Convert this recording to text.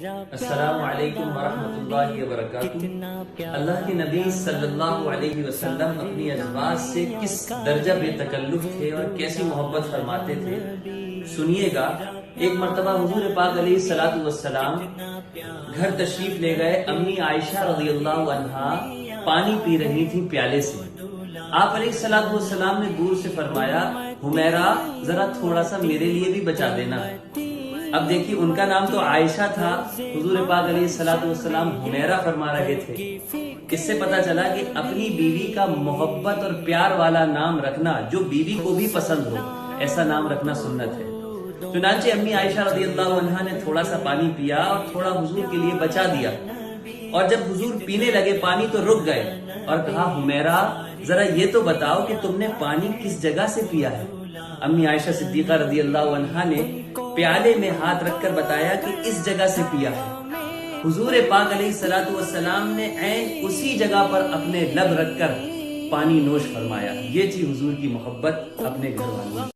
السلام علیکم ورحمۃ اللہ وبرکاتہ۔ اللہ کے نبی صلی اللہ علیہ وسلم اپنی ازواج سے کس درجہ بے تکلف تھے اور کیسی محبت فرماتے تھے، سنیے گا۔ ایک مرتبہ حضور پاک علیہ الصلوۃ والسلام گھر تشریف لے گئے۔ امی عائشہ رضی اللہ عنہا پانی پی رہی تھی پیالے سے۔ آپ علیہ الصلوۃ والسلام نے دور سے فرمایا، حمیرہ ذرا تھوڑا سا میرے لیے بھی بچا دینا۔ اب دیکھیے، ان کا نام تو عائشہ تھا، حضور پاک علیہ الصلوۃ والسلام حمیرہ فرما رہے تھے۔ اس سے پتا چلا کہ اپنی بیوی کا محبت اور پیار والا نام رکھنا جو بیوی کو بھی پسند ہو، ایسا نام رکھنا سنت ہے۔ چنانچہ امی عائشہ رضی اللہ عنہا نے تھوڑا سا پانی پیا اور تھوڑا حضور کے لیے بچا دیا، اور جب حضور پینے لگے پانی تو رک گئے اور کہا، حمیرہ ذرا یہ تو بتاؤ کہ تم نے پانی کس جگہ سے پیا ہے؟ امی عائشہ صدیقہ رضی اللہ عنہا نے پیالے میں ہاتھ رکھ کر بتایا کہ اس جگہ سے پیا ہے۔ حضور پاک علیہ الصلوۃ والسلام نے عین اسی جگہ پر اپنے لب رکھ کر پانی نوش فرمایا۔ یہ تھی حضور کی محبت اپنے گھر والوں